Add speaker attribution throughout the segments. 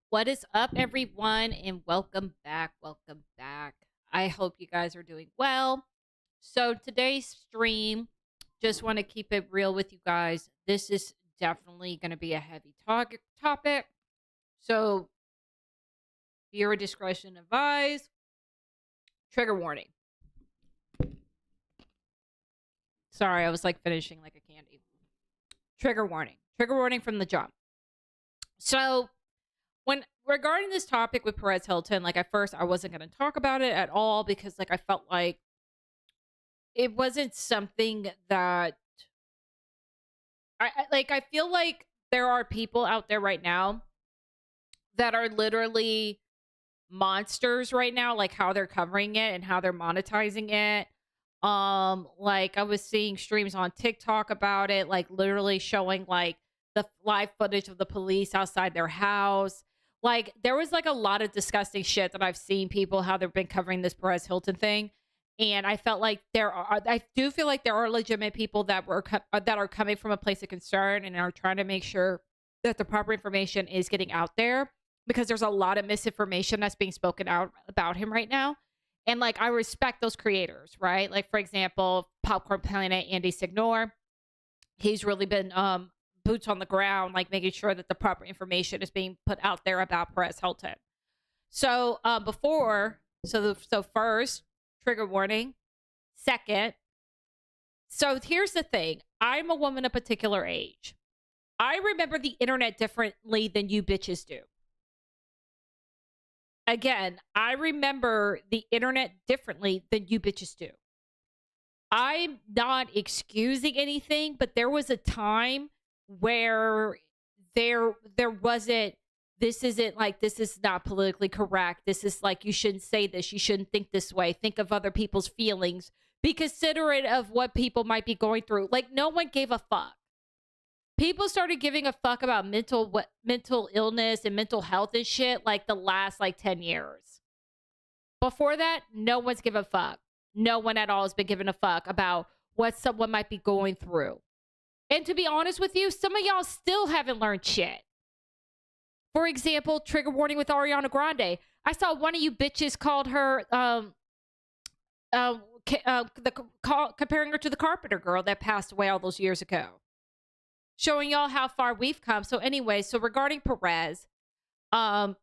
Speaker 1: What is up, everyone, and welcome back. Welcome back. I hope you guys are doing well. So, today's stream, just want to keep it real with you guys. This is definitely going to be a heavy topic. So, viewer discretion advised. Trigger warning. Sorry, I was like finishing like a candy. Trigger warning. Trigger warning from the jump. So, when regarding this topic with Perez Hilton, like at first I wasn't going to talk about it at all because like I felt like it wasn't something that I feel like there are people out there right now that are literally monsters right now, like how they're covering it and how they're monetizing it. Like I was seeing streams on TikTok about it, like literally showing like the live footage of the police outside their house. Like there was like a lot of disgusting shit that I've seen people how they've been covering this Perez Hilton thing. And I felt like I do feel like there are legitimate people that that are coming from a place of concern and are trying to make sure that the proper information is getting out there because there's a lot of misinformation that's being spoken out about him right now. And like I respect those creators, right? Like for example, Popcorn Planet Andy Signor, he's really been boots on the ground, like making sure that the proper information is being put out there about Perez Hilton. So so first, trigger warning. Second, so here's the thing. I'm a woman of particular age. I remember the internet differently than you bitches do. Again, I remember the internet differently than you bitches do. I'm not excusing anything, but there was a time where there wasn't, this isn't like, this is not politically correct. This is like, you shouldn't say this. You shouldn't think this way. Think of other people's feelings. Be considerate of what people might be going through. Like no one gave a fuck. People started giving a fuck about mental illness and mental health and shit like the last like 10 years. Before that, no one's given a fuck. No one at all has been giving a fuck about what someone might be going through. And to be honest with you, some of y'all still haven't learned shit. For example, trigger warning with Ariana Grande. I saw one of you bitches called her comparing her to the Carpenter girl that passed away all those years ago. Showing y'all how far we've come. So anyway, so regarding Perez,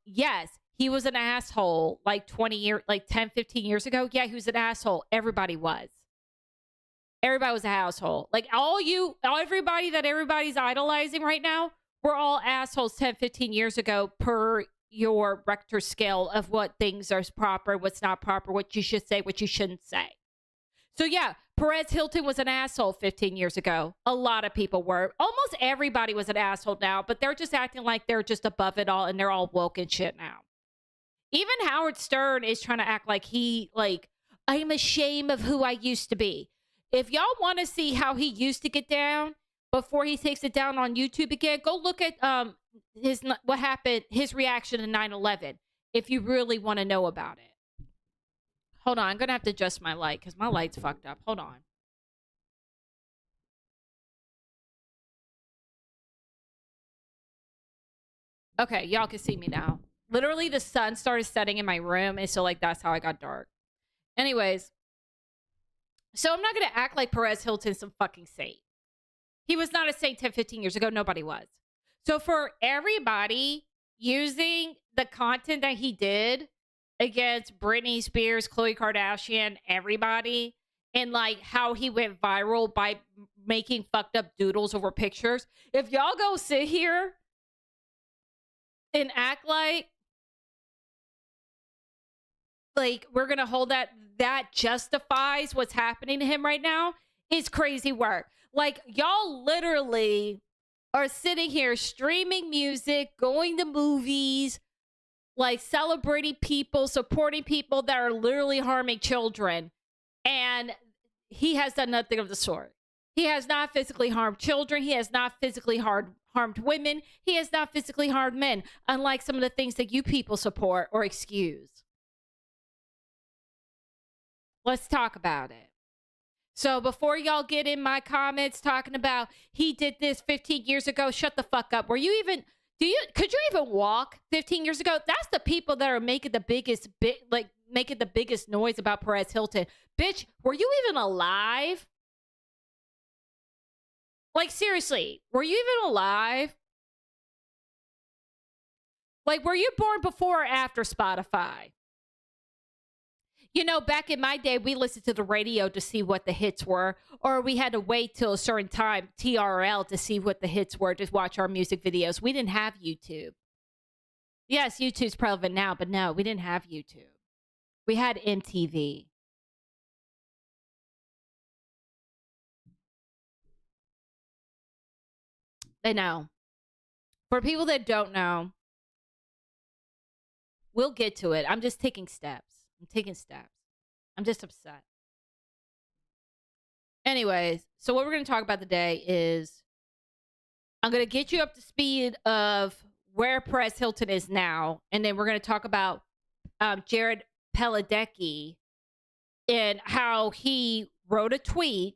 Speaker 1: yes, he was an asshole like 10, 15 years ago. Yeah, he was an asshole. Everybody was. Everybody was an asshole. Like everybody that everybody's idolizing right now, we're all assholes 10, 15 years ago per your Richter scale of what things are proper, what's not proper, what you should say, what you shouldn't say. So yeah, Perez Hilton was an asshole 15 years ago. A lot of people were. Almost everybody was an asshole now, but they're just acting like they're just above it all and they're all woke and shit now. Even Howard Stern is trying to act like I'm ashamed of who I used to be. If y'all want to see how he used to get down before he takes it down on YouTube again, go look at what happened, his reaction to 9/11, if you really want to know about it. Hold on, I'm going to have to adjust my light because my light's fucked up. Hold on. Okay, y'all can see me now. Literally, the sun started setting in my room, and so, like, that's how I got dark. Anyways, so I'm not going to act like Perez Hilton's some fucking saint. He was not a saint 10, 15 years ago. Nobody was. So for everybody using the content that he did against Britney Spears, Khloe Kardashian, everybody, and like how he went viral by making fucked up doodles over pictures. If y'all go sit here and act like we're gonna hold that justifies what's happening to him right now, is crazy work. Like y'all literally are sitting here streaming music, going to movies, like celebrating people, supporting people that are literally harming children. And he has done nothing of the sort. He has not physically harmed children. He has not physically harmed women. He has not physically harmed men, unlike some of the things that you people support or excuse. Let's talk about it. So before y'all get in my comments talking about he did this 15 years ago, shut the fuck up. Do Could you even walk 15 years ago? That's the people that are making the biggest noise about Perez Hilton. Bitch, were you even alive? Like, seriously, were you even alive? Like, were you born before or after Spotify? You know, back in my day, we listened to the radio to see what the hits were, or we had to wait till a certain time, TRL, to see what the hits were to watch our music videos. We didn't have YouTube. Yes, YouTube's prevalent now, but no, we didn't have YouTube. We had MTV. They know. For people that don't know, we'll get to it. I'm just taking steps. I'm just upset. Anyways, so what we're going to talk about today is I'm going to get you up to speed of where Perez Hilton is now. And then we're going to talk about Jared Padalecki and how he wrote a tweet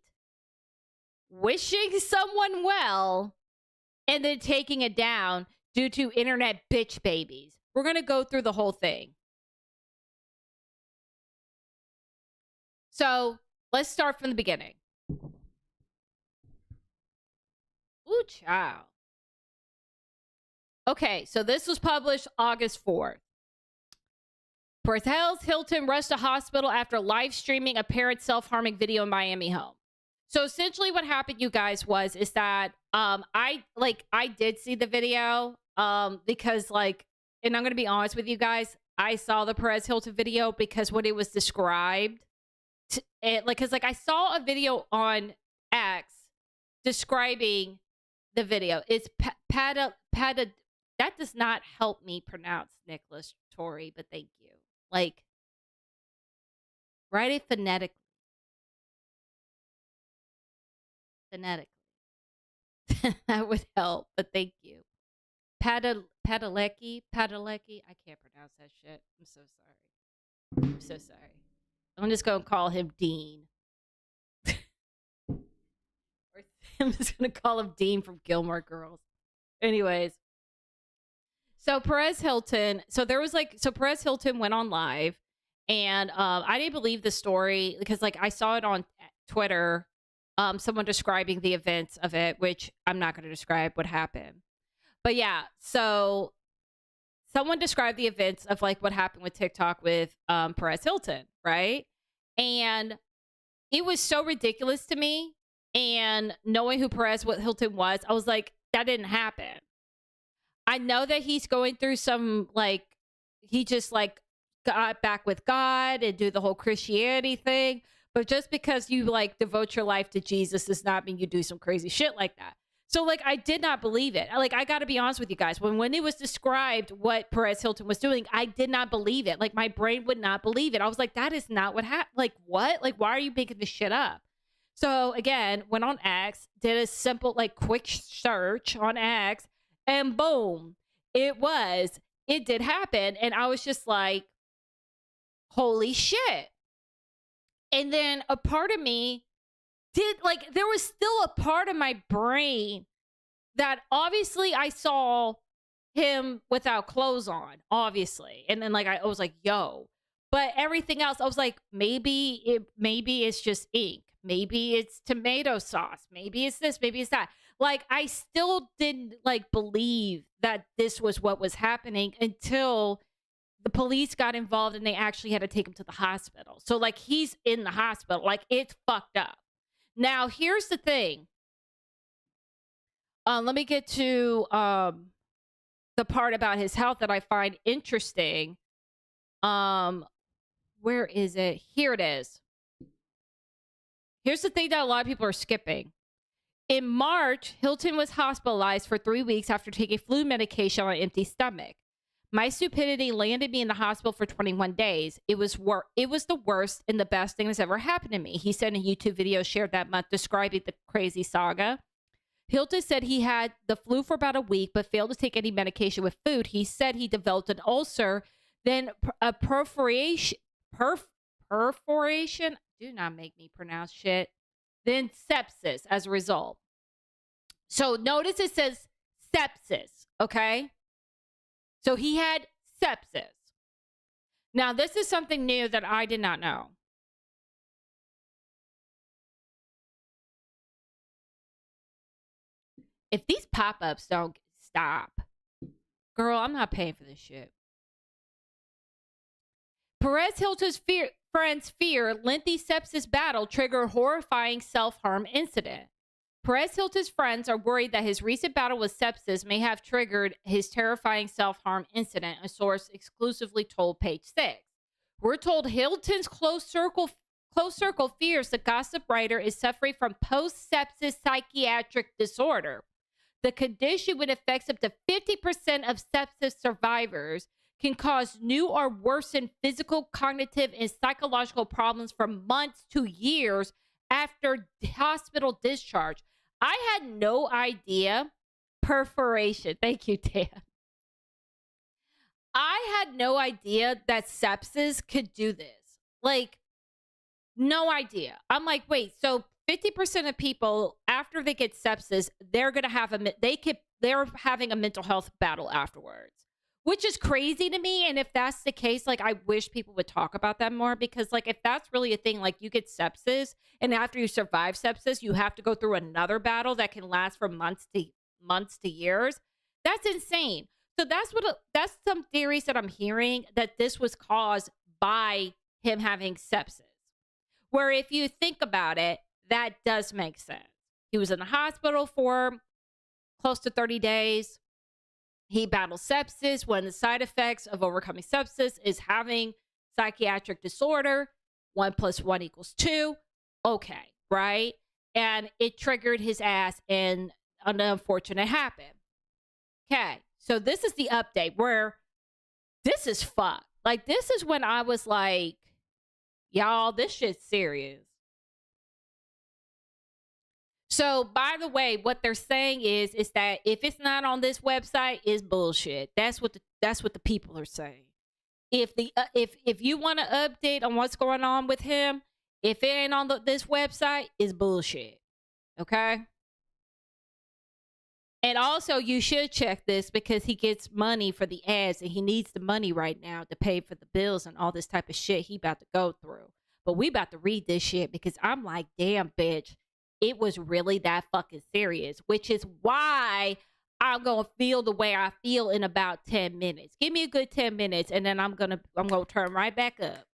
Speaker 1: wishing someone well and then taking it down due to internet bitch babies. We're going to go through the whole thing. So let's start from the beginning. Ooh, child. Okay, so this was published August 4th. Perez Hilton rushed to hospital after live streaming a parent self-harming video in Miami home. So essentially what happened, you guys, is that I did see the video because, like, and I'm going to be honest with you guys, I saw the Perez Hilton video because when it was described, because I saw a video on X describing the video. It's Pada. That does not help me pronounce Nicholas Torrey, but thank you. Like, write it phonetically. That would help, but thank you. Padalecki. I can't pronounce that shit. I'm so sorry. I'm just going to call him Dean. I'm just going to call him Dean from Gilmore Girls. Anyways. So Perez Hilton, Perez Hilton went on live, and I didn't believe the story because, like, I saw it on Twitter, someone describing the events of it, which I'm not going to describe what happened. But yeah, so someone described the events of, like, what happened with TikTok with Perez Hilton, right? And it was so ridiculous to me. And knowing who Perez Hilton was, I was like, that didn't happen. I know that he's going through some, like, he just, like, got back with God and do the whole Christianity thing. But just because you, like, devote your life to Jesus does not mean you do some crazy shit like that. So, like, I did not believe it. Like, I got to be honest with you guys. When it was described what Perez Hilton was doing, I did not believe it. Like, my brain would not believe it. I was like, that is not what happened. Like, what? Like, why are you making this shit up? So, again, went on X, did a simple, like, quick search on X, and boom, it did happen. And I was just like, holy shit. And then a part of me there was still a part of my brain that obviously I saw him without clothes on, obviously. And then, like, I was like, yo. But everything else, I was like, maybe it's just ink. Maybe it's tomato sauce. Maybe it's this. Maybe it's that. Like, I still didn't, like, believe that this was what was happening until the police got involved and they actually had to take him to the hospital. So, like, he's in the hospital. Like, it's fucked up. Now, here's the thing. Let me get to the part about his health that I find interesting. Where is it? Here it is. Here's the thing that a lot of people are skipping. In March, Hilton was hospitalized for 3 weeks after taking flu medication on an empty stomach. My stupidity landed me in the hospital for 21 days. It was the worst and the best thing that's ever happened to me. He said in a YouTube video shared that month describing the crazy saga. Hilton said he had the flu for about a week, but failed to take any medication with food. He said he developed an ulcer, then a perforation. Do not make me pronounce shit. Then sepsis as a result. So notice it says sepsis, okay? So he had sepsis. Now, this is something new that I did not know. If these pop-ups don't stop, girl, I'm not paying for this shit. Perez Hilton's friends fear lengthy sepsis battle trigger horrifying self-harm incident. Perez Hilton's friends are worried that his recent battle with sepsis may have triggered his terrifying self-harm incident, a source exclusively told Page Six. We're told Hilton's close circle fears the gossip writer is suffering from post-sepsis psychiatric disorder. The condition, which affects up to 50% of sepsis survivors, can cause new or worsen physical, cognitive, and psychological problems from months to years after hospital discharge. I had no idea. Perforation. Thank you, Dan. I had no idea that sepsis could do this. Like, no idea. I'm like, wait, so 50% of people after they get sepsis, they're going to have they're having a mental health battle afterwards, which is crazy to me. And if that's the case, like, I wish people would talk about that more, because like, if that's really a thing, like you get sepsis and after you survive sepsis, you have to go through another battle that can last from months to years. That's insane. So that's some theories that I'm hearing, that this was caused by him having sepsis, where if you think about it, that does make sense. He was in the hospital for close to 30 days. He battled sepsis. One of the side effects of overcoming sepsis is having psychiatric disorder. 1 + 1 = 2. Okay, right? And it triggered his ass, and an unfortunate happened. Okay, so this is the update where this is fucked. Like, this is when I was like, y'all, this shit's serious. So, by the way, what they're saying is that if it's not on this website, it's bullshit. That's what the people are saying. If you want to update on what's going on with him, if it ain't on this website, it's bullshit. Okay? And also, you should check this, because he gets money for the ads, and he needs the money right now to pay for the bills and all this type of shit he about to go through. But we about to read this shit, because I'm like, damn, bitch. It was really that fucking serious, which is why I'm going to feel the way I feel in about 10 minutes. Give me a good 10 minutes, and then I'm going to turn right back up.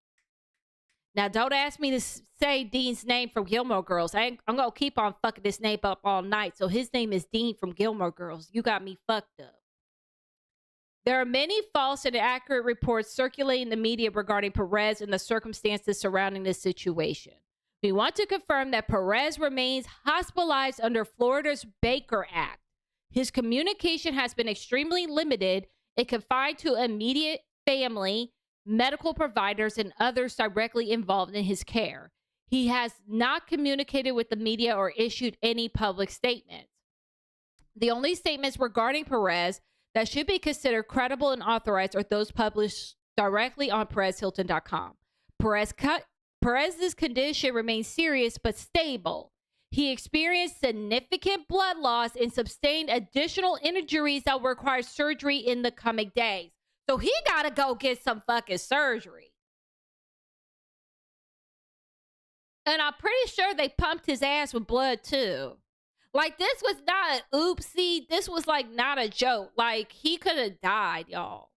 Speaker 1: Now, don't ask me to say Dean's name from Gilmore Girls. I'm going to keep on fucking this name up all night. So his name is Dean from Gilmore Girls. You got me fucked up. There are many false and inaccurate reports circulating in the media regarding Perez and the circumstances surrounding this situation. We want to confirm that Perez remains hospitalized under Florida's Baker Act. His communication has been extremely limited and confined to immediate family, medical providers, and others directly involved in his care. He has not communicated with the media or issued any public statements. The only statements regarding Perez that should be credible and authorized are those published directly on PerezHilton.com. Perez's condition remains serious but stable. He experienced significant blood loss and sustained additional injuries that will require surgery in the coming days. So he got to go get some fucking surgery. And I'm pretty sure they pumped his ass with blood too. Like, this was not an oopsie. This was like not a joke. Like, he could have died, y'all.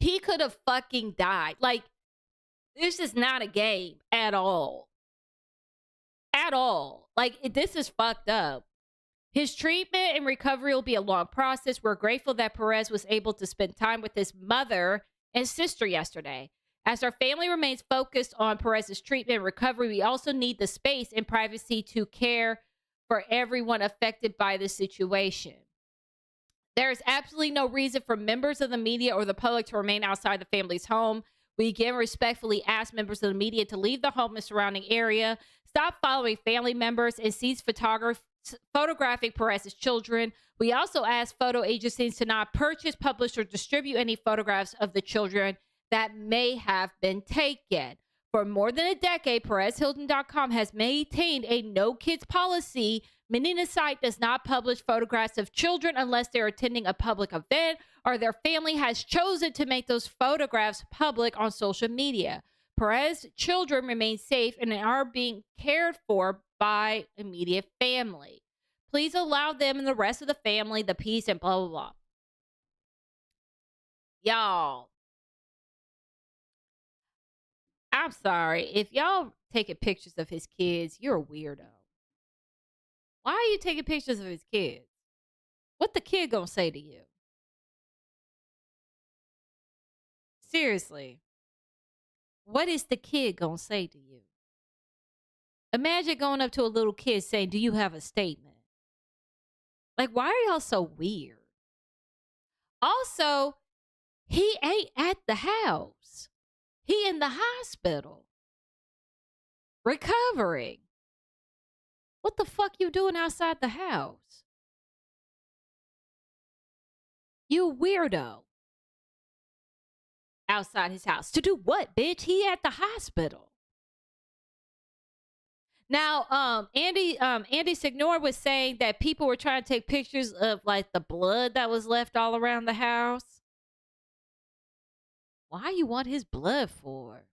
Speaker 1: He could have fucking died. Like, this is not a game at all. At all. Like, this is fucked up. His treatment and recovery will be a long process. We're grateful that Perez was able to spend time with his mother and sister yesterday. As our family remains focused on Perez's treatment and recovery, we also need the space and privacy to care for everyone affected by this situation. There is absolutely no reason for members of the media or the public to remain outside the family's home. We again respectfully ask members of the media to leave the home and surrounding area, stop following family members, and cease photographing Perez's children. We also ask photo agencies to not purchase, publish, or distribute any photographs of the children that may have been taken. For more than a decade, PerezHilton.com has maintained a no kids policy, Meninocyte does not publish photographs of children unless they're attending a public event or their family has chosen to make those photographs public on social media. Perez children remain safe and are being cared for by immediate family. Please allow them and the rest of the family the peace and blah, blah, blah. Y'all, I'm sorry. If y'all taking pictures of his kids, you're a weirdo. Why are you taking pictures of his kids? What the kid gonna say to you? Seriously. What is the kid gonna say to you? Imagine going up to a little kid saying, do you have a statement? Like, why are y'all so weird? Also, he ain't at the house. He in the hospital. Recovering. What the fuck you doing outside the house? You a weirdo. Outside his house. To do what, bitch? He at the hospital. Now, Andy Signor was saying that people were trying to take pictures of like the blood that was left all around the house. Why you want his blood for?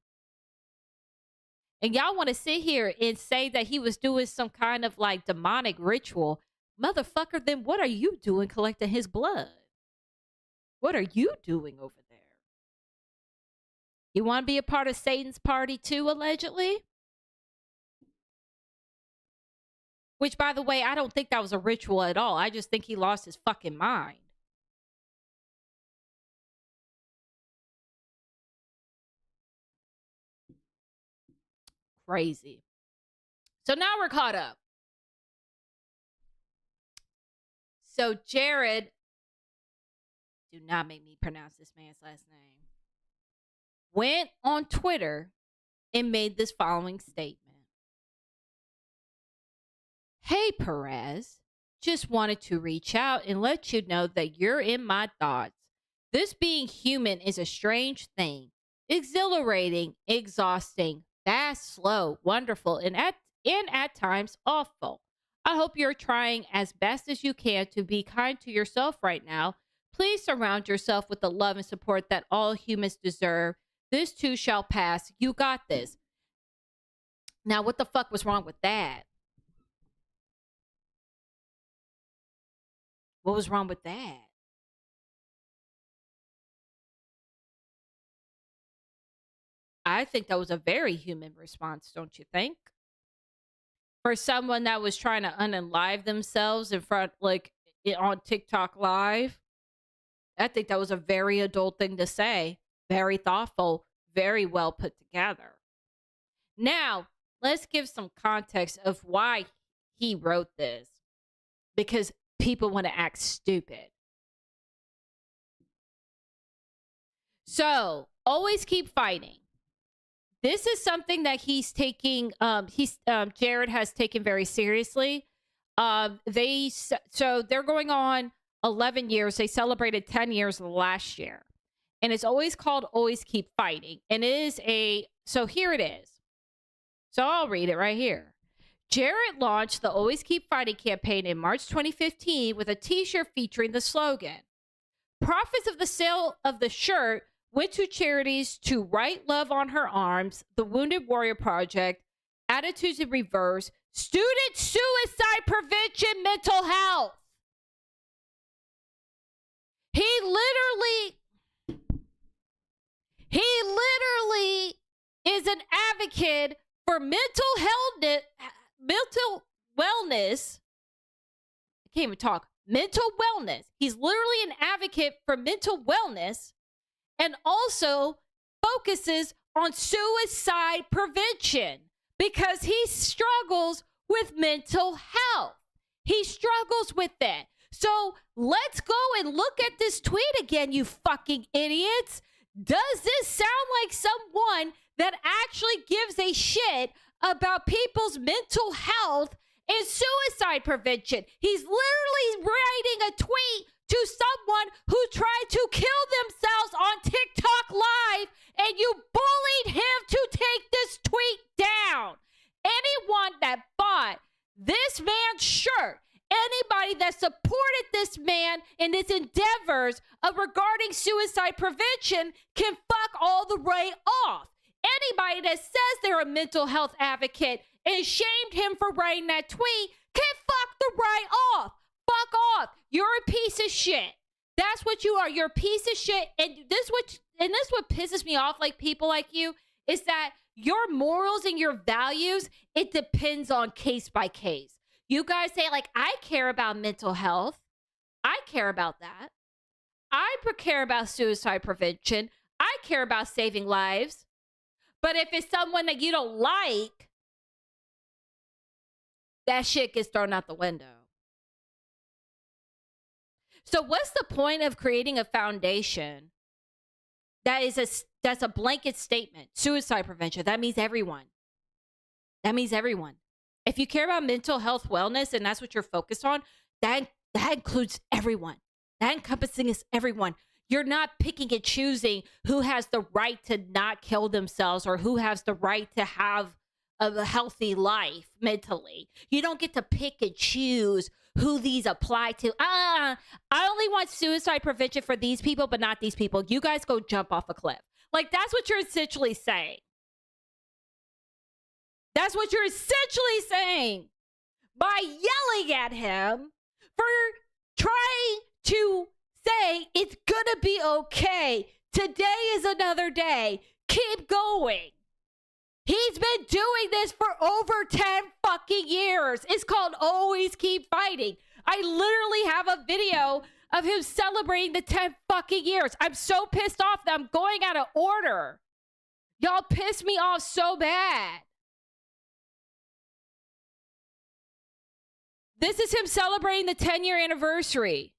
Speaker 1: And y'all want to sit here and say that he was doing some kind of like demonic ritual. Motherfucker, then what are you doing collecting his blood? What are you doing over there? You want to be a part of Satan's party too, allegedly? Which, by the way, I don't think that was a ritual at all. I just think he lost his fucking mind. Crazy. So now we're caught up. So Jared, do not make me pronounce this man's last name, went on Twitter and made this following statement. Hey, Perez, just wanted to reach out and let you know that you're in my thoughts. This being human is a strange thing, exhilarating, exhausting, fast, slow, wonderful, and at times awful. I hope you're trying as best as you can to be kind to yourself right now. Please surround yourself with the love and support that all humans deserve. This too shall pass. You got this. Now, what the fuck was wrong with that? What was wrong with that? I think that was a very human response, don't you think? For someone that was trying to unalive themselves in front, like on TikTok Live, I think that was a very adult thing to say. Very thoughtful, very well put together. Now, let's give some context of why he wrote this. Because people want to act stupid. So, always keep fighting. This is something that he's taking, Jared has taken very seriously. So they're going on 11 years. They celebrated 10 years last year. And it's always called Always Keep Fighting. And it is so here it is. So I'll read it right here. Jared launched the Always Keep Fighting campaign in March 2015 with a t-shirt featuring the slogan. Profits of the sale of the shirt went to charities to Write Love on Her Arms, the Wounded Warrior Project, Attitudes in Reverse, Student Suicide Prevention, Mental Health. He literally is an advocate for mental wellness. I can't even talk. Mental wellness. He's literally an advocate for mental wellness and also focuses on suicide prevention because he struggles with mental health. He struggles with that. So let's go and look at this tweet again, you fucking idiots. Does this sound like someone that actually gives a shit about people's mental health and suicide prevention? He's literally writing a tweet to someone who tried to kill themselves on TikTok Live, and you bullied him to take this tweet down. Anyone that bought this man's shirt. Anybody that supported this man in his endeavors of regarding suicide prevention can fuck all the way off. Anybody that says they're a mental health advocate and shamed him for writing that tweet can fuck the right off. Fuck off. You're a piece of shit. That's what you are. You're a piece of shit. And this what pisses me off, like people like you, is that your morals and your values, it depends on case by case. You guys say, like, I care about mental health. I care about that. I care about suicide prevention. I care about saving lives. But if it's someone that you don't like, that shit gets thrown out the window. So what's the point of creating a foundation that's a blanket statement? Suicide prevention. That means everyone. That means everyone. If you care about mental health wellness and that's what you're focused on, that includes everyone. That encompasses everyone. You're not picking and choosing who has the right to not kill themselves or who has the right to have a healthy life mentally. You don't get to pick and choose who these apply to. I only want suicide prevention for these people, but not these people. You guys go jump off a cliff. Like, that's what you're essentially saying. That's what you're essentially saying by yelling at him for trying to say it's gonna be okay. Today is another day. Keep going. He's been doing this for over 10 fucking years. It's called Always Keep Fighting. I literally have a video of him celebrating the 10 fucking years. I'm so pissed off that I'm going out of order. Y'all piss me off so bad. This is him celebrating the 10-year anniversary.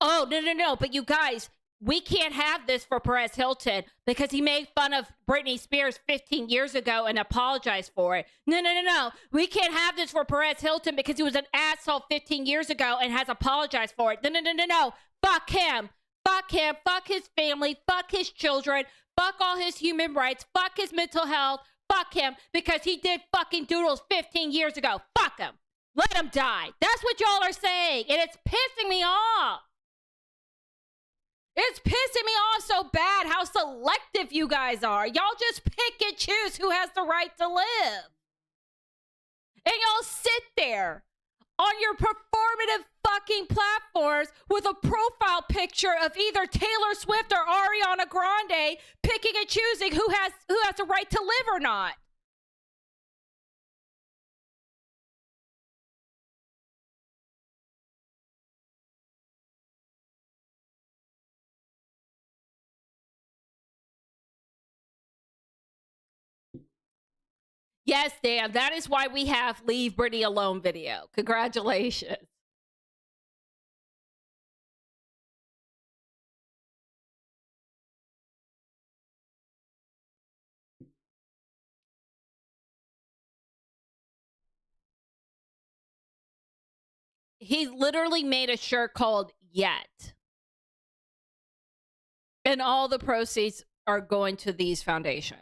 Speaker 1: Oh, no. But you guys, we can't have this for Perez Hilton because he made fun of Britney Spears 15 years ago and apologized for it. No. We can't have this for Perez Hilton because he was an asshole 15 years ago and has apologized for it. No. Fuck him. Fuck him. Fuck his family. Fuck his children. Fuck all his human rights. Fuck his mental health. Fuck him because he did fucking doodles 15 years ago. Fuck him. Let him die. That's what y'all are saying. And it's pissing me off. It's pissing me off so bad how selective you guys are. Y'all just pick and choose who has the right to live. And y'all sit there on your performative fucking platforms with a profile picture of either Taylor Swift or Ariana Grande, picking and choosing who has the right to live or not. Yes, Dan, that is why we have Leave Britney Alone video. Congratulations. He literally made a shirt called Yet. And all the proceeds are going to these foundations.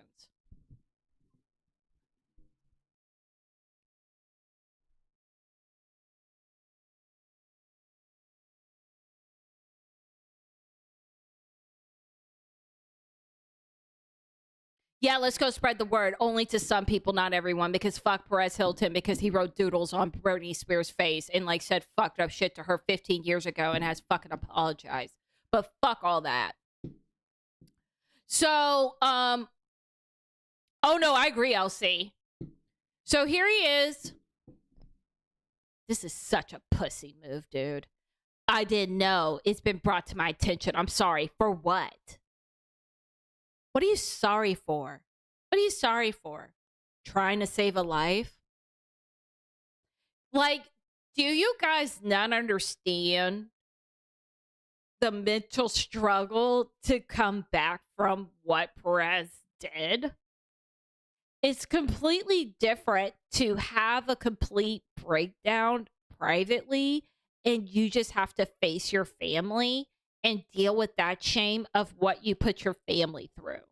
Speaker 1: Yeah, let's go spread the word. Only to some people, not everyone, because fuck Perez Hilton, because he wrote doodles on Britney Spears' face and like said fucked up shit to her 15 years ago and has fucking apologized. But fuck all that. So, oh no, I agree, LC. So here he is. This is such a pussy move, dude. I didn't know. It's been brought to my attention. I'm sorry. For what? What are you sorry for? What are you sorry for? Trying to save a life? Like, do you guys not understand the mental struggle to come back from what Perez did? It's completely different to have a complete breakdown privately and you just have to face your family and deal with that shame of what you put your family through.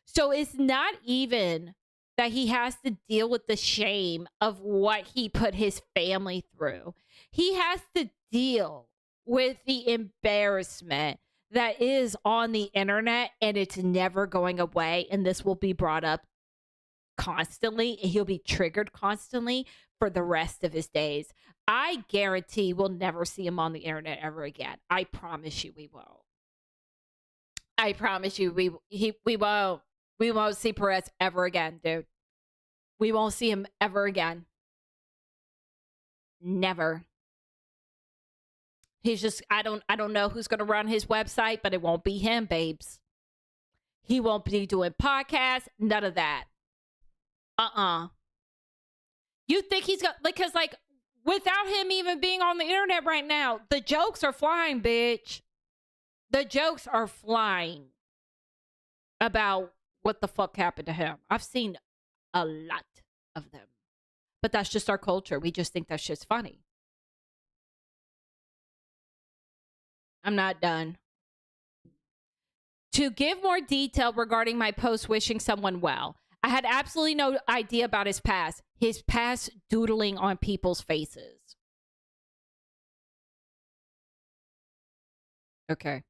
Speaker 1: So it's not even that he has to deal with the shame of what he put his family through. He has to deal with the embarrassment that is on the internet, and it's never going away. And this will be brought up constantly, and he'll be triggered constantly for the rest of his days. I guarantee we'll never see him on the internet ever again. I promise you we won't. I promise you we won't. We won't see Perez ever again, dude. We won't see him ever again. Never. He's just, I don't know who's going to run his website, but it won't be him, babes. He won't be doing podcasts, none of that. You think he's got, because like, without him even being on the internet right now, the jokes are flying, bitch. The jokes are flying about what the fuck happened to him. I've seen a lot of them. But that's just our culture. We just think that shit's funny. I'm not done. To give more detail regarding my post wishing someone well, I had absolutely no idea about his past doodling on people's faces. Okay.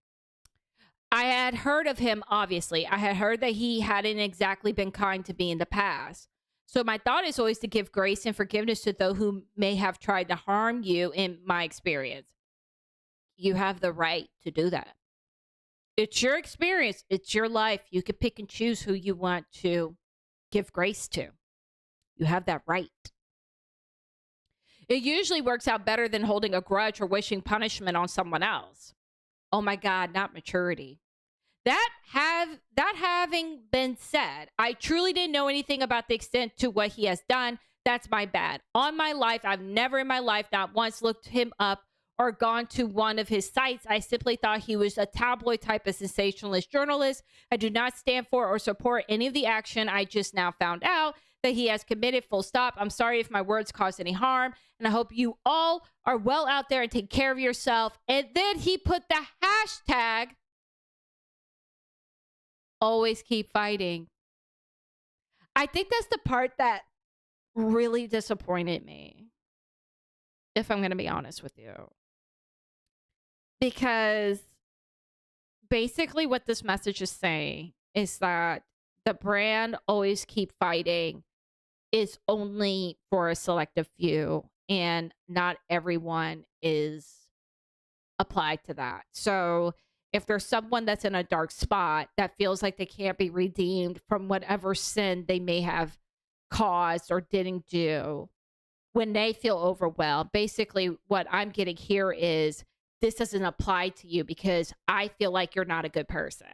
Speaker 1: I had heard of him, obviously. I had heard that he hadn't exactly been kind to me in the past. So my thought is always to give grace and forgiveness to those who may have tried to harm you in my experience. You have the right to do that. It's your experience. It's your life. You can pick and choose who you want to give grace to. You have that right. It usually works out better than holding a grudge or wishing punishment on someone else. Oh my God, not maturity. That having been said, I truly didn't know anything about the extent to what he has done. That's my bad. On my life, I've never in my life not once looked him up or gone to one of his sites. I simply thought he was a tabloid type of sensationalist journalist. I do not stand for or support any of the action. I just now found out that he has committed, full stop. I'm sorry if my words caused any harm, and I hope you all are well out there and take care of yourself. And then he put the hashtag, always keep fighting. I think that's the part that really disappointed me, if I'm going to be honest with you. Because basically what this message is saying is that the brand always keep fighting is only for a selective few, and not everyone is applied to that. So if there's someone that's in a dark spot that feels like they can't be redeemed from whatever sin they may have caused or didn't do, when they feel overwhelmed, basically what I'm getting here is, this doesn't apply to you because I feel like you're not a good person.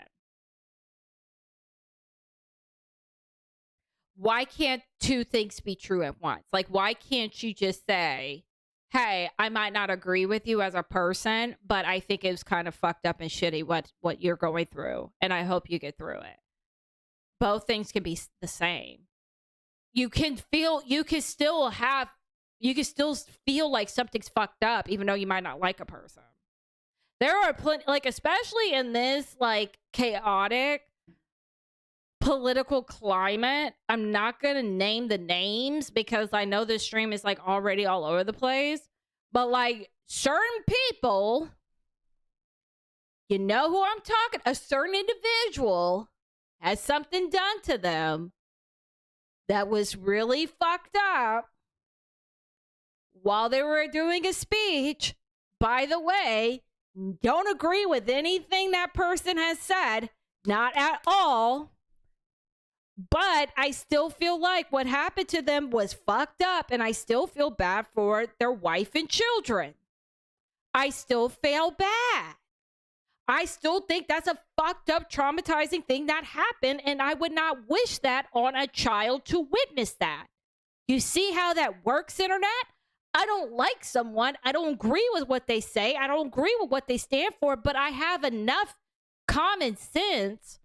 Speaker 1: Why can't two things be true at once? Like, why can't you just say, hey, I might not agree with you as a person, but I think it was kind of fucked up and shitty what you're going through, and I hope you get through it. Both things can be the same. You can still feel like something's fucked up, even though you might not like a person. There are plenty, like, especially in this, like, chaotic political climate. I'm not going to name the names because I know this stream is, like, already all over the place. But, like, certain people, you know who I'm talking, a certain individual has something done to them that was really fucked up while they were doing a speech. By the way, don't agree with anything that person has said, not at all. But I still feel like what happened to them was fucked up, and I still feel bad for their wife and children. I still feel bad. I still think that's a fucked up, traumatizing thing that happened, and I would not wish that on a child to witness that. You see how that works, internet? I don't like someone. I don't agree with what they say. I don't agree with what they stand for, but I have enough common sense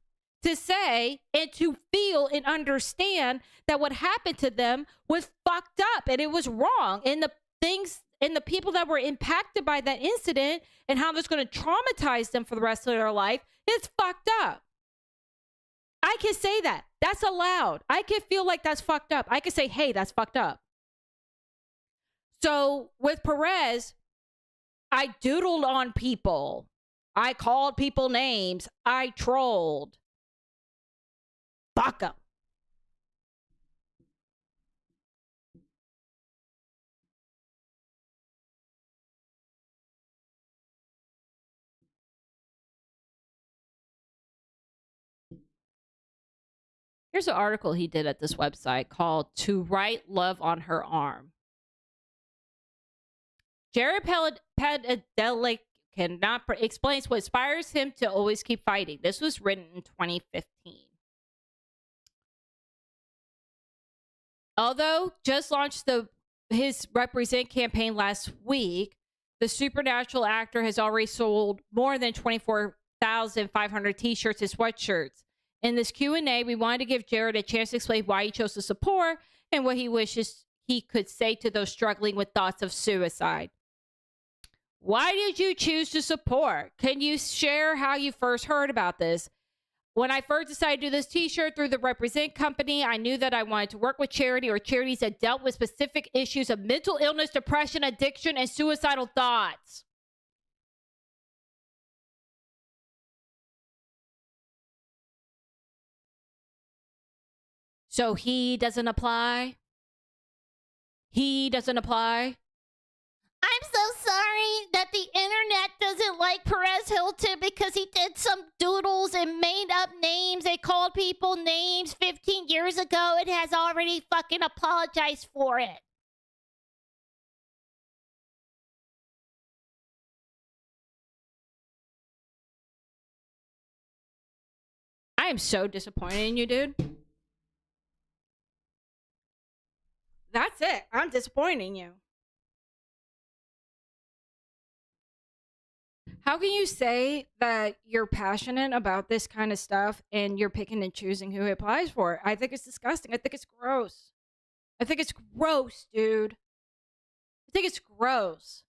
Speaker 1: to say and to feel and understand that what happened to them was fucked up and it was wrong. And the things and the people that were impacted by that incident and how that's going to traumatize them for the rest of their life is fucked up. I can say that. That's allowed. I can feel like that's fucked up. I can say, hey, that's fucked up. So with Perez, I doodled on people. I called people names. I trolled. Fuck them. Here's an article he did at this website called To Write Love on Her Arm. Jared Padalecki explains what inspires him to always keep fighting. This was written in 2015. Although just launched his Represent campaign last week, the supernatural actor has already sold more than 24,500 t-shirts and sweatshirts. In this Q&A, we wanted to give Jared a chance to explain why he chose to support and what he wishes he could say to those struggling with thoughts of suicide. Why did you choose to support? Can you share how you first heard about this? When I first decided to do this t-shirt through the Represent company, I knew that I wanted to work with charity or charities that dealt with specific issues of mental illness, depression, addiction, and suicidal thoughts. So he doesn't apply? He doesn't apply? I'm so sorry that the internet doesn't like Perez Hilton because he did some doodles and made up names. They called people names 15 years ago and has already fucking apologized for it. I am so disappointed in you, dude. That's it. I'm disappointing you. How can you say that you're passionate about this kind of stuff and you're picking and choosing who it applies for? I think it's disgusting. I think it's gross. I think it's gross, dude. I think it's gross.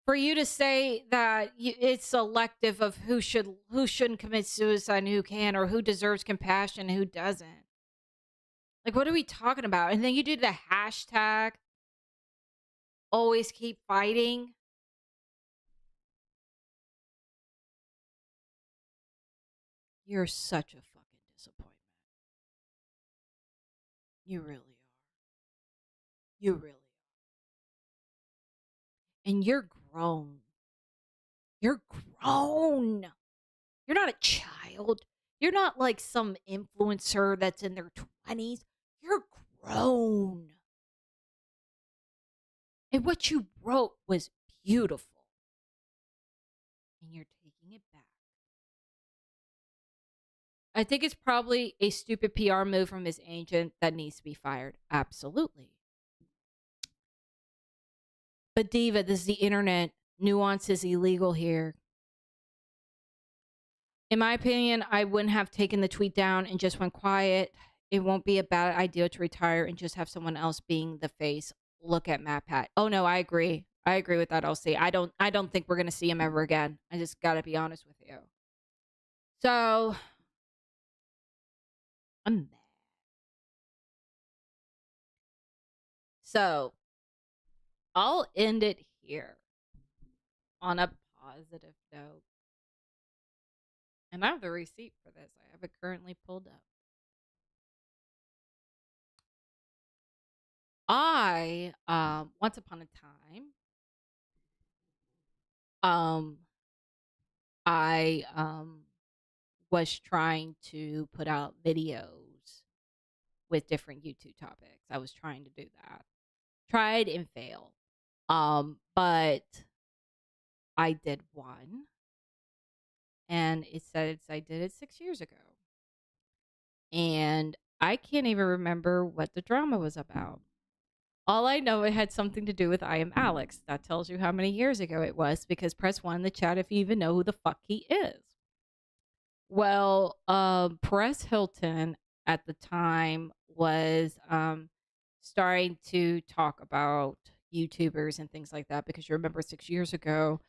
Speaker 1: For you to say that it's selective of who shouldn't commit suicide and who can, or who deserves compassion and who doesn't. Like, what are we talking about? And then you do the hashtag, always keep fighting. You're such a fucking disappointment. You really are. You really are. And you're grown. You're grown. You're not a child. You're not like some influencer that's in their 20s. You're grown. And what you wrote was beautiful. And you're taking it back. I think it's probably a stupid PR move from his agent that needs to be fired. Absolutely. But Diva, this is the internet. Nuance is illegal here. In my opinion, I wouldn't have taken the tweet down and just went quiet. It won't be a bad idea to retire and just have someone else being the face. Look at Matt Pat. Oh no, I agree. I agree with that, LC. I don't think we're gonna see him ever again. I just gotta be honest with you. So I'm mad. So I'll end it here on a positive note. And I have the receipt for this. I have it currently pulled up. I once upon a time I was trying to put out videos with different YouTube topics. I was trying to do that. Tried and failed. But I did one. And it says I did it 6 years ago. And I can't even remember what the drama was about. All I know, it had something to do with I Am Alex. That tells you how many years ago it was, because press 1 in the chat if you even know who the fuck he is. Well, Perez Hilton at the time was starting to talk about YouTubers and things like that because you remember 6 years ago,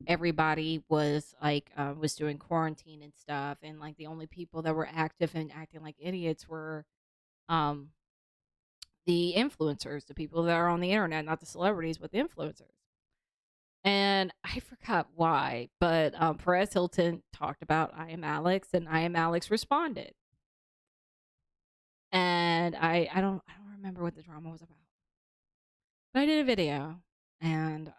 Speaker 1: everybody was like was doing quarantine and stuff, and like the only people that were active and acting like idiots were um the influencers, the people that are on the internet, not the celebrities, but the influencers. And I forgot why, but Perez Hilton talked about I am Alex, and I am Alex responded. And I don't remember what the drama was about. But I did a video, and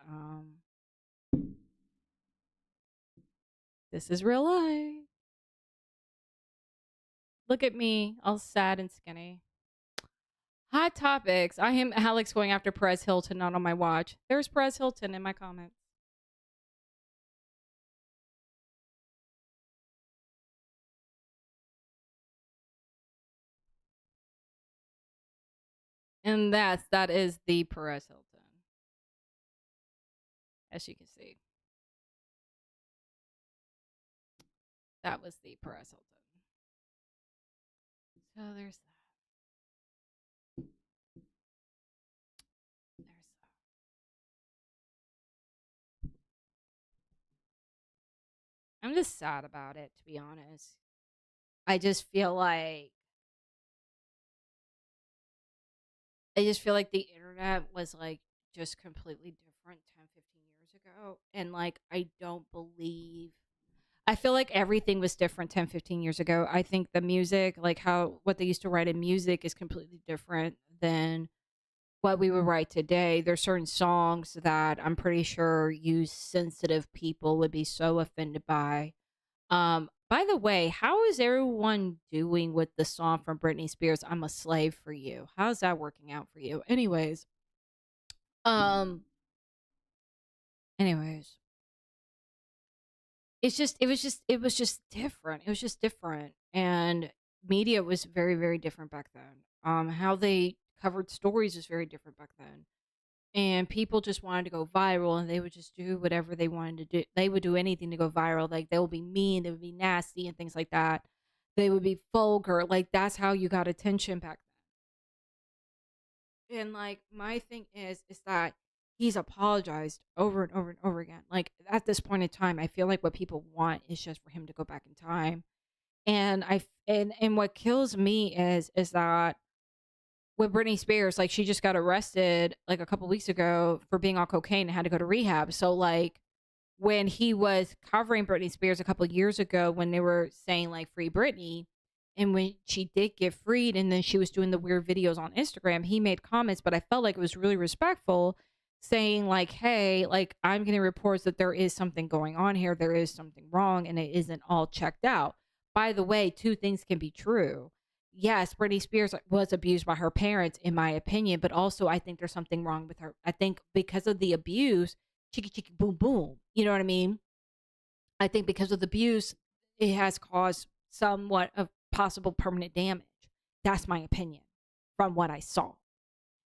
Speaker 1: this is real life. Look at me, all sad and skinny. Hot topics. I am Alex going after Perez Hilton, not on my watch. There's Perez Hilton in my comments. And that is the Perez Hilton, as you can see. That was the Perez Hilton. So there's that. There's that. I'm just sad about it, to be honest. I just feel like the internet was like just completely different 10, 15 years ago. And like, I feel like everything was different 10, 15 years ago. I think the music, like what they used to write in music is completely different than what we would write today. There's certain songs that I'm pretty sure you sensitive people would be so offended by. By the way, how is everyone doing with the song from Britney Spears, I'm a Slave for You? How's that working out for you? Um, anyways, it was just different. It was just different. And media was very, very different back then. How they covered stories was very different back then. And people just wanted to go viral, and they would just do whatever they wanted to do. They would do anything to go viral. Like, they would be mean, they would be nasty and things like that. They would be vulgar. Like, that's how you got attention back then. And like, my thing is that he's apologized over and over and over again. Like, at this point in time, I feel like what people want is just for him to go back in time. And what kills me is that with Britney Spears, like, she just got arrested like a couple weeks ago for being on cocaine and had to go to rehab. So like, when he was covering Britney Spears a couple years ago, when they were saying like free Britney, and when she did get freed, and then she was doing the weird videos on Instagram, he made comments, but I felt like it was really respectful, saying like, hey, like, I'm getting reports that there is something going on here, there is something wrong, and it isn't all checked out. By the way, two things can be true. Yes, Britney Spears was abused by her parents, in my opinion, but also I think there's something wrong with her. I think because of the abuse, chicky chicky boom boom, you know what I mean? I think because of the abuse, it has caused somewhat of possible permanent damage. That's my opinion from what I saw.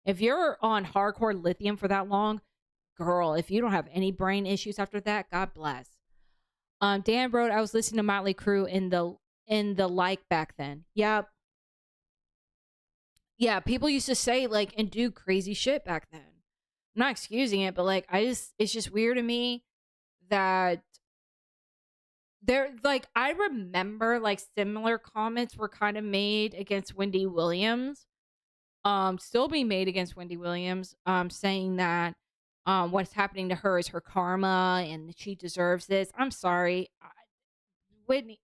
Speaker 1: If you're on hardcore lithium for that long, girl, if you don't have any brain issues after that, God bless. Dan wrote, I was listening to Motley Crue in the like back then. Yep. Yeah, people used to say like and do crazy shit back then. I'm not excusing it, but like, it's just weird to me that there, like, I remember like similar comments were kind of made against Wendy Williams, still being made against Wendy Williams, saying that what's happening to her is her karma and she deserves this. I'm sorry, Whitney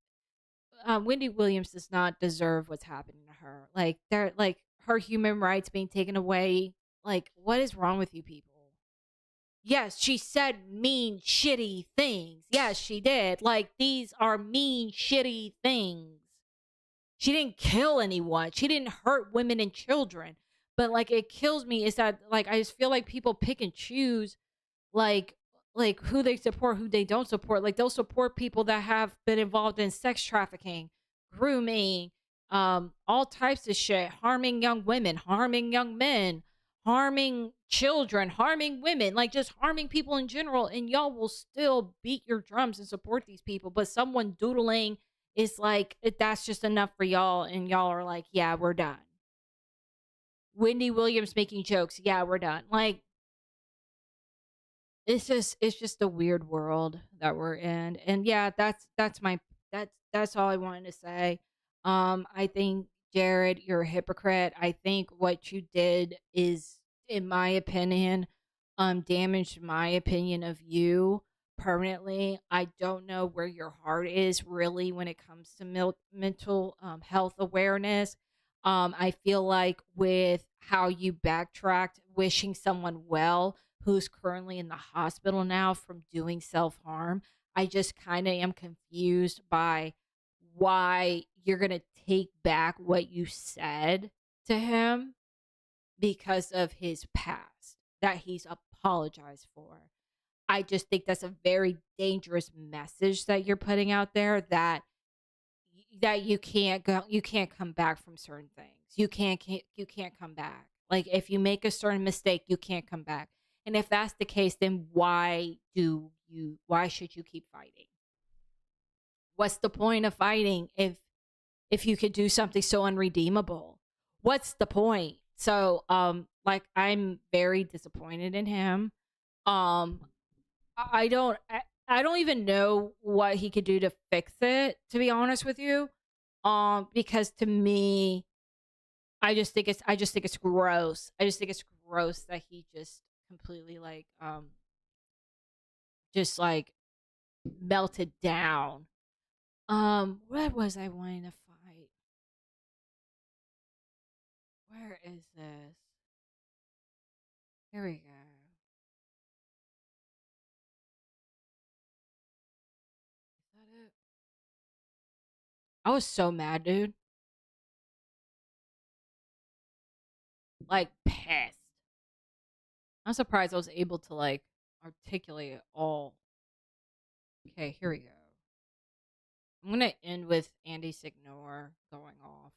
Speaker 1: Wendy Williams does not deserve what's happening to her. Like, they're like, her human rights being taken away. Like, what is wrong with you people? Yes, she said mean, shitty things. Yes, she did. Like, these are mean, shitty things. She didn't kill anyone. She didn't hurt women and children. But like, it kills me is that like, I just feel like people pick and choose like who they support, who they don't support. Like, they'll support people that have been involved in sex trafficking, grooming, all types of shit, harming young women, harming young men, harming children, harming women, like just harming people in general, and y'all will still beat your drums and support these people. But someone doodling is like, that's just enough for y'all, and y'all are like, yeah, we're done. Wendy Williams making jokes, yeah, we're done. Like, it's just a weird world that we're in. And yeah, that's all I wanted to say. I think, Jared, you're a hypocrite. I think what you did is, in my opinion, damaged my opinion of you permanently. I don't know where your heart is really when it comes to mental health awareness. I feel like with how you backtracked, wishing someone well who's currently in the hospital now from doing self harm, I just kind of am confused by why you're going to take back what you said to him because of his past that he's apologized for. I just think that's a very dangerous message that you're putting out there, that you can't come back from certain things. You can't come back. Like, if you make a certain mistake, you can't come back. And if that's the case, then why should you keep fighting? What's the point of fighting if you could do something so unredeemable? What's the point? So like, I'm very disappointed in him. I don't even know what he could do to fix it, to be honest with you. Because to me, I just think it's gross. I just think it's gross that he just completely just like melted down. What was I wanting to fight? Where is this? Here we go. Is that it? I was so mad, dude. Like, pissed. I'm surprised I was able to like articulate it all. Okay, here we go. I'm gonna end with Andy Signor going off.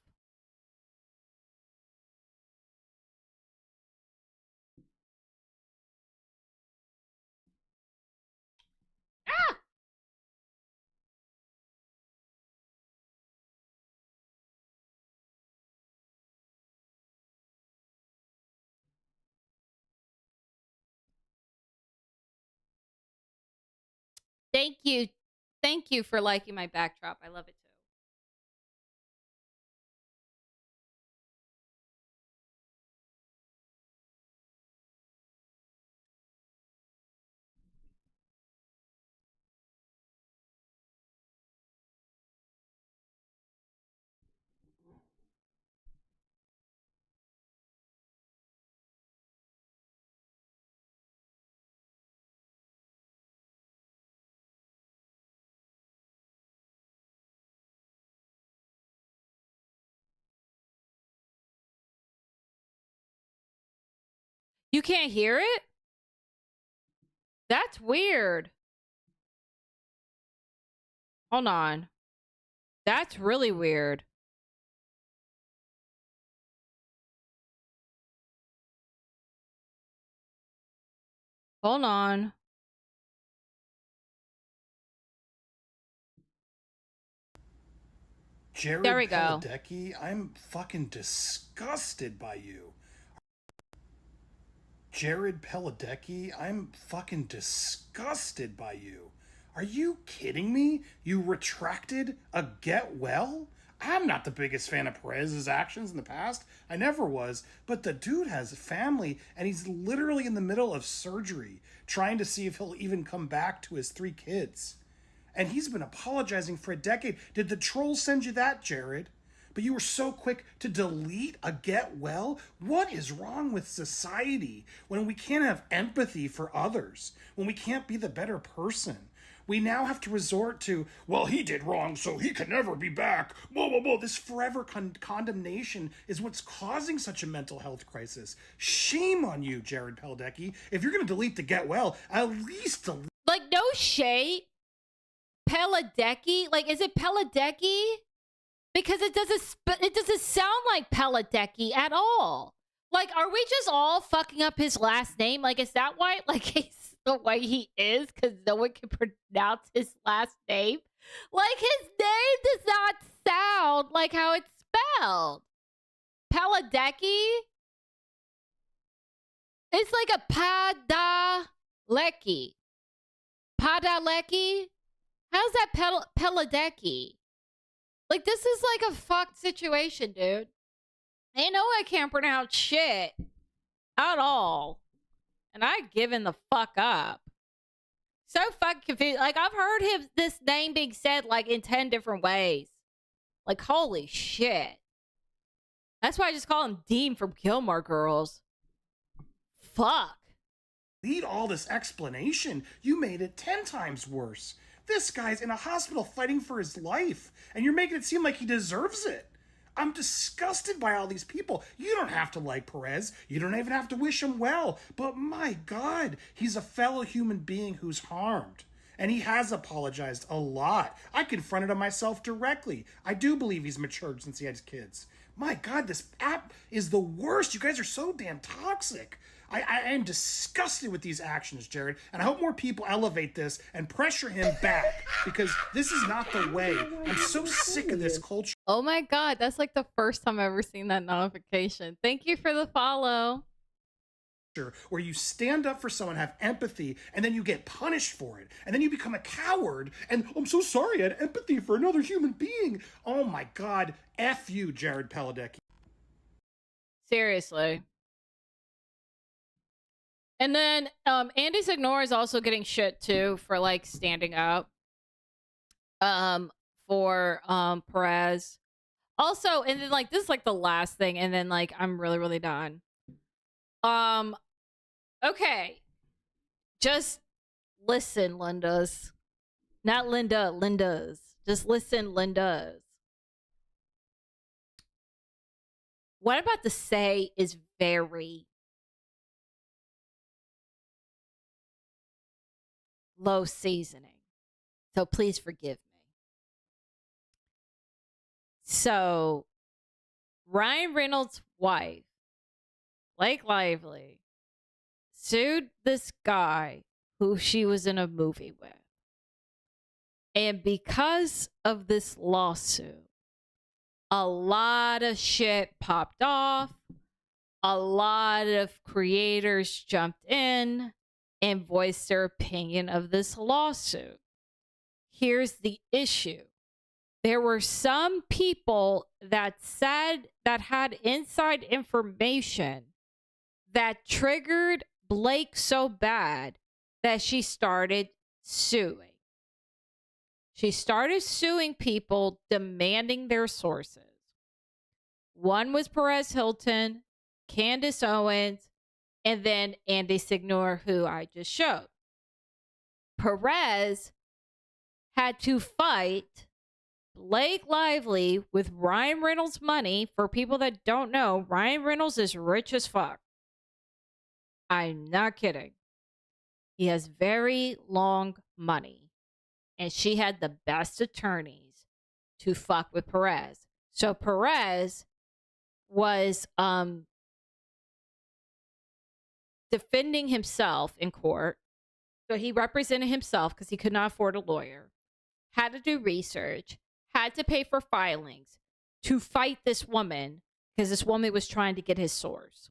Speaker 1: Ah! Thank you. Thank you for liking my backdrop. I love it too. You can't hear it? That's weird. Hold on. That's really weird. Hold on.
Speaker 2: Jared
Speaker 1: There we go.
Speaker 2: Padalecki, I'm fucking disgusted by you. Jared Padalecki, I'm fucking disgusted by you. Are you kidding me? You retracted a get well? I'm not the biggest fan of Perez's actions in the past. I never was. But the dude has family, and he's literally in the middle of surgery, trying to see if he'll even come back to his 3 kids. And he's been apologizing for a decade. Did the trolls send you that, Jared? But you were so quick to delete a get well? What is wrong with society when we can't have empathy for others? When we can't be the better person? We now have to resort to, well, he did wrong, so he can never be back. Blah, blah, blah. This forever condemnation is what's causing such a mental health crisis. Shame on you, Jared Padalecki. If you're going to delete the get well, at least delete.
Speaker 1: Like, no shade. Padalecki? Like, is it Padalecki? Because it doesn't sound like Padalecki at all. Like, are we just all fucking up his last name? Like, is that why, like, he's the way he is? Because no one can pronounce his last name? Like, his name does not sound like how it's spelled. Padalecki? It's like a Padalecki. Padalecki? How's that Padalecki? Like, this is like a fucked situation, dude. They know I can't pronounce shit at all. And I've given the fuck up. So fucking confused. Like, I've heard this name being said like in 10 different ways. Like, holy shit. That's why I just call him Dean from Gilmore Girls. Fuck.
Speaker 2: Need all this explanation. You made it 10 times worse. This guy's in a hospital fighting for his life, and you're making it seem like he deserves it. I'm disgusted by all these people. You don't have to like Perez. You don't even have to wish him well. But my God, he's a fellow human being who's harmed. And he has apologized a lot. I confronted him myself directly. I do believe he's matured since he had his kids. My God, this app is the worst. You guys are so damn toxic. I am disgusted with these actions, Jared, and I hope more people elevate this and pressure him back, because this is not the way. I'm so sick of this culture.
Speaker 1: Oh my God, that's like the first time I've ever seen that notification. Thank you for the follow.
Speaker 2: Where you stand up for someone, have empathy, and then you get punished for it. And then you become a coward, and I'm so sorry, I had empathy for another human being. Oh my God, F you, Jared Padalecki.
Speaker 1: Seriously. And then Andy Signore is also getting shit too for like standing up for Perez. Also, and then like this is like the last thing, and then like I'm really, really done. Okay. Just listen, Lindas. Not Linda, Lindas. Just listen, Lindas. What I'm about to say is very low seasoning. So please forgive me. So, Ryan Reynolds' wife, Blake Lively, sued this guy who she was in a movie with. And because of this lawsuit, a lot of shit popped off. A lot of creators jumped in and voiced their opinion of this lawsuit. Here's the issue. There were some people that said that had inside information that triggered Blake so bad that she started suing. She started suing people, demanding their sources. One was Perez Hilton, Candace Owens, and then Andy Signore, who I just showed. Perez had to fight Blake Lively with Ryan Reynolds' money. For people that don't know, Ryan Reynolds is rich as fuck. I'm not kidding. He has very long money. And she had the best attorneys to fuck with Perez. So Perez was defending himself in court. So he represented himself because he could not afford a lawyer. Had to do research. Had to pay for filings to fight this woman because this woman was trying to get his source.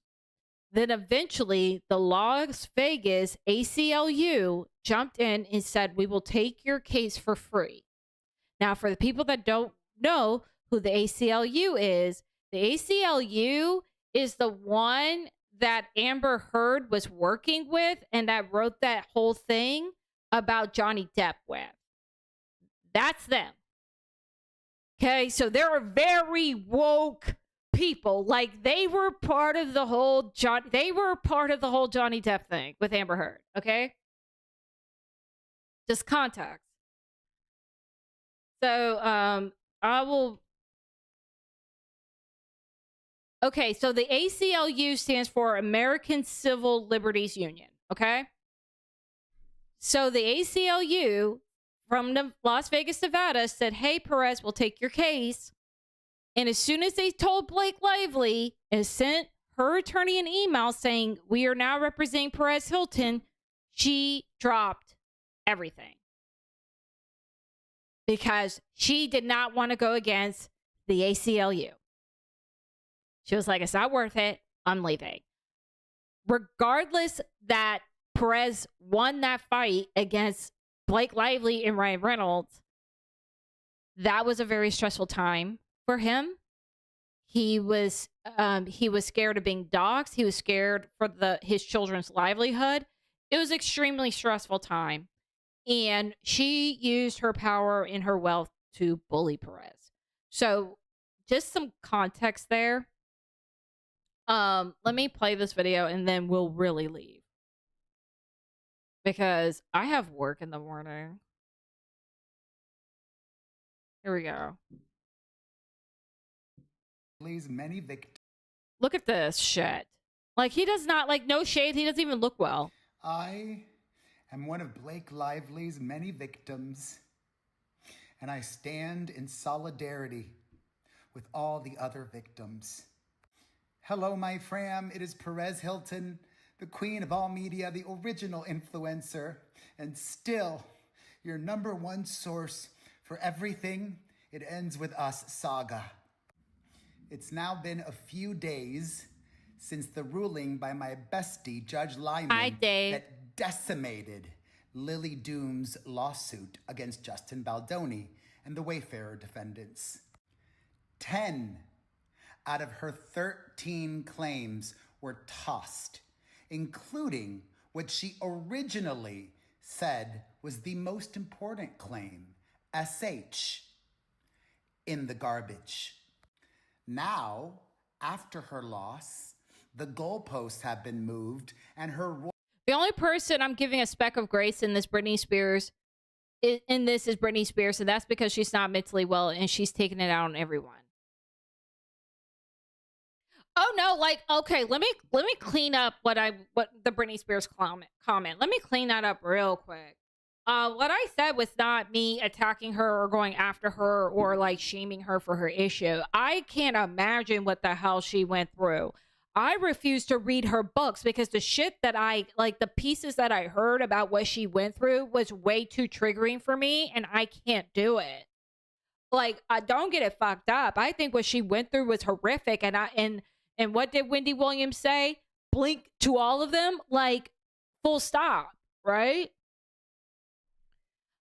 Speaker 1: Then eventually the Las Vegas ACLU jumped in and said, we will take your case for free. Now, for the people that don't know who the ACLU is the one that Amber Heard was working with and that wrote that whole thing about Johnny Depp with. That's them. Okay, so there are very woke people. Like, they were part of the whole Johnny Depp thing with Amber Heard. Okay, just context. So I will. Okay, so the ACLU stands for American Civil Liberties Union. Okay, so the ACLU from Las Vegas, Nevada said, hey, Perez, we'll take your case. And as soon as they told Blake Lively and sent her attorney an email saying, we are now representing Perez Hilton, she dropped everything. Because she did not want to go against the ACLU. She was like, it's not worth it. I'm leaving. Regardless that Perez won that fight against Blake Lively and Ryan Reynolds, that was a very stressful time for him. He was scared of being doxxed. He was scared for his children's livelihood. It was an extremely stressful time. And she used her power and her wealth to bully Perez. So just some context there. Let me play this video and then we'll really leave. Because I have work in the morning. Here we go.
Speaker 3: Many victims.
Speaker 1: Look at this shit. Like, he does not, like, no shade. He doesn't even look well.
Speaker 3: I am one of Blake Lively's many victims, and I stand in solidarity with all the other victims. Hello, my fam. It is Perez Hilton, the queen of all media, the original influencer, and still your #1 source for everything It Ends With Us saga. It's now been a few days since the ruling by my bestie, Judge Lyman, that decimated Lily Doom's lawsuit against Justin Baldoni and the Wayfarer defendants. 10 out of her 13 claims were tossed, including what she originally said was the most important claim, SH, in the garbage. Now, after her loss, the goalposts have been moved and her...
Speaker 1: The only person I'm giving a speck of grace in this Britney Spears, is Britney Spears, and that's because she's not mentally well and she's taking it out on everyone. Oh no, like, okay, let me clean up what the Britney Spears comment. Let me clean that up real quick. What I said was not me attacking her or going after her or like shaming her for her issue. I can't imagine what the hell she went through. I refuse to read her books because the shit that the pieces that I heard about what she went through was way too triggering for me and I can't do it. Like, I don't get it fucked up. I think what she went through was horrific and what did Wendy Williams say? Blink to all of them, like, full stop, right?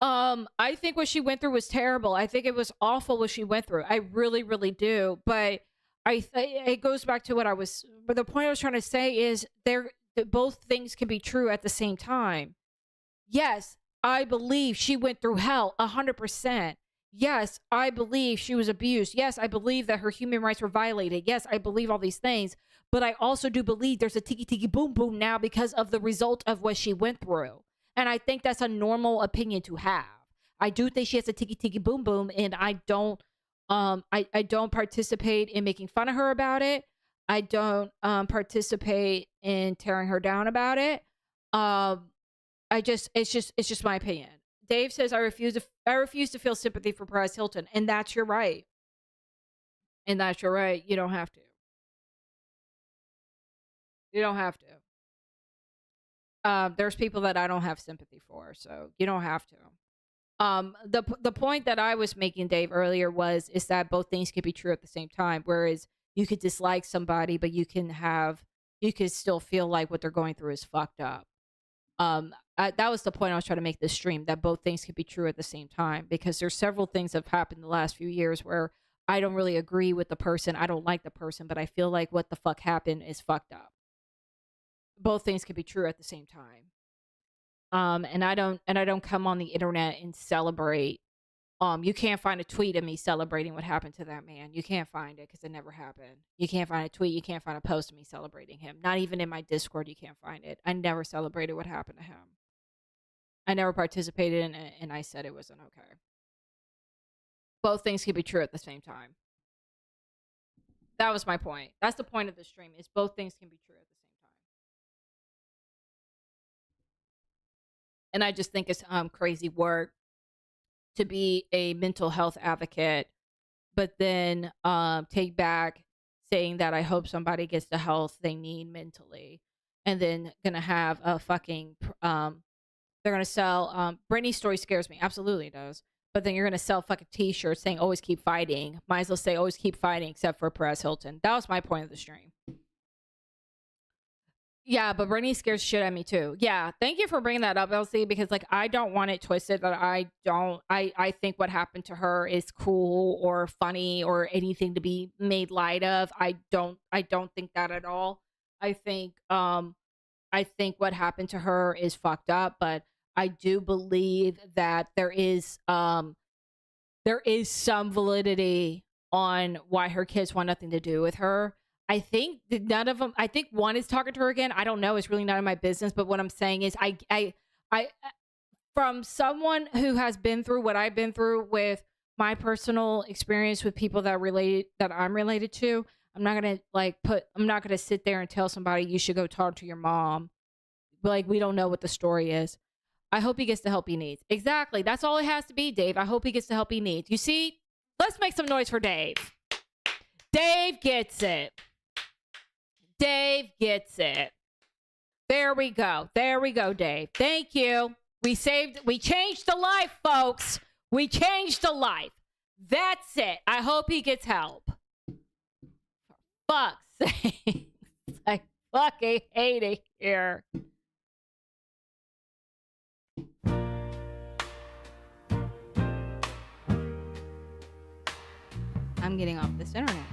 Speaker 1: I think what she went through was terrible. I think it was awful what she went through. I really, really do. But it goes back to but the point I was trying to say is both things can be true at the same time. Yes, I believe she went through hell 100%. Yes, I believe she was abused. Yes, I believe that her human rights were violated. Yes, I believe all these things. But I also do believe there's a tiki tiki boom boom now because of the result of what she went through. And I think that's a normal opinion to have. I do think she has a tiki tiki boom boom, and I don't participate in making fun of her about it. I don't participate in tearing her down about it. It's just my opinion. Dave says I refuse to feel sympathy for Perez Hilton, and that's your right. And that's your right. You don't have to. You don't have to. There's people that I don't have sympathy for, so you don't have to. The point that I was making, Dave, earlier is that both things can be true at the same time. Whereas you could dislike somebody, but you could still feel like what they're going through is fucked up. That was the point I was trying to make this stream, that both things can be true at the same time, because there's several things that have happened in the last few years where I don't really agree with the person. I don't like the person, but I feel like what the fuck happened is fucked up. Both things can be true at the same time. And I don't come on the internet and celebrate. You can't find a tweet of me celebrating what happened to that man. You can't find it because it never happened. You can't find a tweet. You can't find a post of me celebrating him. Not even in my Discord, you can't find it. I never celebrated what happened to him. I never participated in it, and I said it wasn't okay. Both things can be true at the same time. That was my point. That's the point of the stream, is both things can be true at the same time. And I just think it's crazy work to be a mental health advocate, but then take back saying that I hope somebody gets the health they need mentally, and then gonna have a fucking they're gonna sell Britney's story scares me. Absolutely it does. But then you're gonna sell fucking t-shirts saying always keep fighting. Might as well say always keep fighting except for Perez Hilton. That was my point of the stream. Yeah, but Britney scares shit at me too. Yeah, thank you for bringing that up, Elsie, because like I don't want it twisted that I think what happened to her is cool or funny or anything to be made light of. I don't think that at all. I think what happened to her is fucked up, but I do believe that there is some validity on why her kids want nothing to do with her. I think that none of them, I think one is talking to her again. I don't know. It's really none of my business. But what I'm saying is I from someone who has been through what I've been through with my personal experience with people that I'm related to, I'm not going to sit there and tell somebody you should go talk to your mom. Like, we don't know what the story is. I hope he gets the help he needs. Exactly. That's all it has to be, Dave. I hope he gets the help he needs. You see, let's make some noise for Dave. Dave gets it. Dave gets it. There we go. There we go, Dave. Thank you. We changed a life, folks. We changed a life. That's it. I hope he gets help. For fuck's sake. I fucking hate it here. I'm getting off this internet.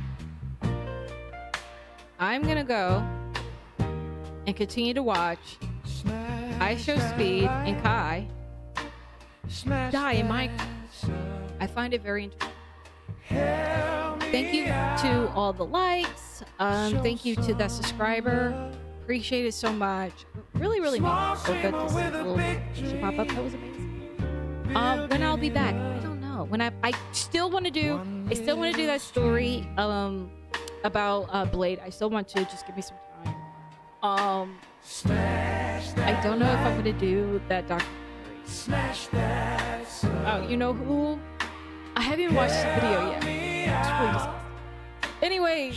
Speaker 1: I'm gonna go and continue to watch I Show Speed and Kai die in my. I find it very interesting. Thank you to all the likes. Thank you to the subscriber. Appreciate it so much. Really, really made me feel good to see a little should pop up. That was amazing. When I'll be back, I don't know. When I still want to do that story. About Blade. I still want to, just give me some time. I don't know if I'm gonna do that documentary. Oh, you know who? I haven't even watched the video yet. It's really disgusting. Anyway,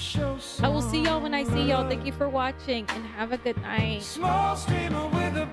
Speaker 1: I will see y'all when I see y'all. Thank you for watching and have a good night. Small streamer with a